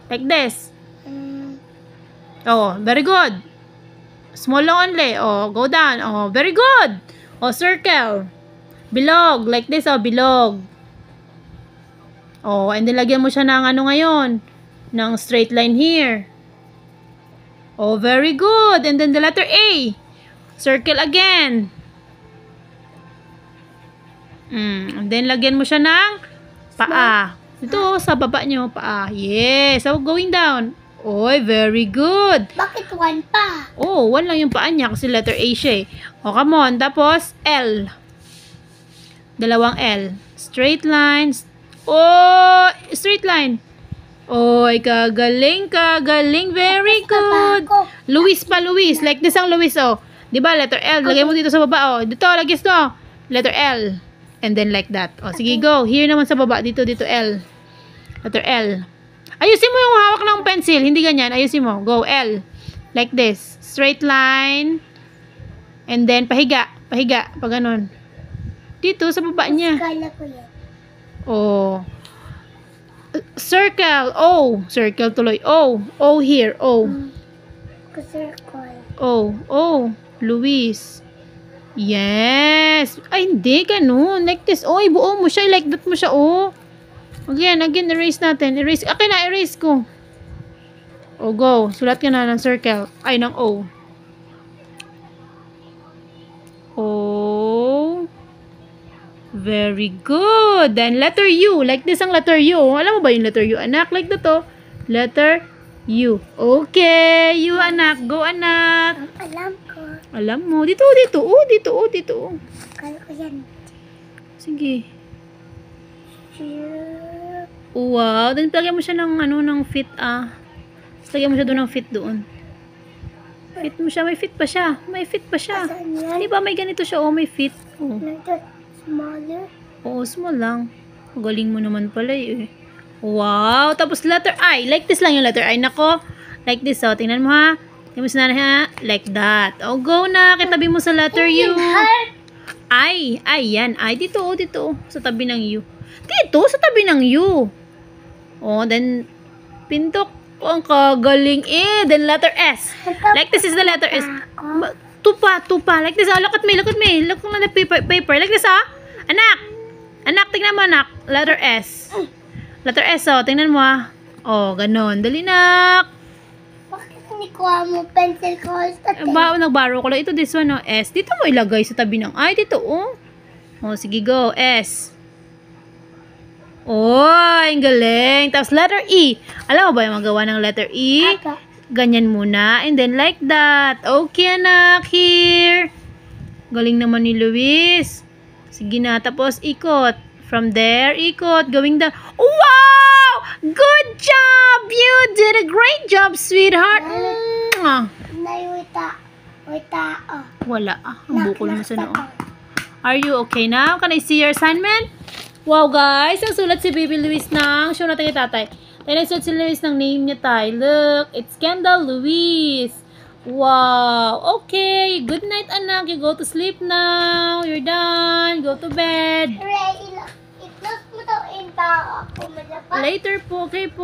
Like this. Oh, very good. Small lang only. Oh, go down. Oh, very good. Oh, circle. Bilog. Like this, oh, bilog. Oh, and then lagyan mo siya ng ano ngayon? Ng straight line here. Oh, very good. And then the letter A. Circle again. And then lagyan mo siya ng paa. Dito, sa baba nyo, paa. Yes. So, going down. Oy, very good. Bakit 1 pa? Oh, 1 lang yung paa niya kasi letter A siya eh. Oh, come on. Tapos, L. Dalawang L. Straight lines. Oh, straight line. Oy, kagaling, kagaling. Very good. Luis pa, Luis. Like this ang Luis, oh. Diba, letter L. Lagay mo dito sa baba, oh. Dito, lagis to. Letter L. And then like that. Oh, sige, go. Here naman sa baba. Dito, L. Letter L. Ayusin mo yung hawak ng pencil. Hindi ganyan. Ayusin mo. Go, L. Like this. Straight line. And then, pahiga. Pahiga. Pag ganun. Dito, sa baba niya. Kala ko yan. Oh. Circle. O. Circle tuloy. O. O here. O. Circle. O. O. Luis. Yes. Ay, hindi. Ganun. Like this. Oh, ibuo mo siya. Like that mo siya. Oh. Again. Erase natin. Erase. Okay na. Erase ko. O, go. Sulat ka na ng circle. Ay, ng O. O. Very good. Then, letter U. Like this ang letter U. Alam mo ba yung letter U, anak? Like that, oh. Letter U. Okay. U, anak. Go, anak. Alam ko. Alam mo. Dito, dito. Oh, dito, oh, dito. Oh. Kala ko yan. Sige. Wow. Then, lagyan mo siya ng, ano, ng fit, ah. Lagyan mo siya doon ng fit doon. Fit mo siya. May fit pa siya. May fit pa siya. Diba, may ganito siya. Oh, may fit. Oh. Smaller? Oo, small lang. Galing mo naman pala eh. Wow. Tapos letter I. Like this lang yung letter I. Nako. Like this. Oh. Tingnan mo ha. Tingnan mo sa ha. Like that. Oh, go na. Kitabi mo sa letter U. I. I. Yan. I. Dito. Oh, dito. Sa tabi ng U. Dito. Sa tabi ng U. Oh, then pintok. Oh, ang kagaling eh. Then letter S. Like this is the letter S. Tupa. Tupa. Like this. Oh, look at me. Look at me. Look at the paper. Like this ah. Anak! Anak, tingnan mo anak. Letter S. Letter S, oh. Tingnan mo ah. Oh, ganon. Dali nak. Bakit hindi kuha mo pencil ko? Nagbaro ko lang. Ito, this one, oh. S. Dito mo ilagay sa tabi ng I. Dito, oh. Oh, sige, go. S. Oh, ang galing. Tapos, letter E. Alam mo ba yung magawa ng letter E? Ganyan muna. And then, like that. Okay, anak. Here. Galing naman ni Luis. Sige na. Tapos, ikot. From there, ikot. Going down. Wow! Good job! You did a great job, sweetheart. Wala. Ang bukol mo sa noo. Are you okay now? Can I see your assignment? Wow, guys. Ang sulat si Baby Luis ng... Show natin kay tatay. Tayo nagsulat si Luis ng name niya tayo. Look. It's Kendall Luis. Wow. Okay. Good night, anak. You go to sleep now. You're done. Go to bed. I-close mo to in pa ako. Later po. Okay po.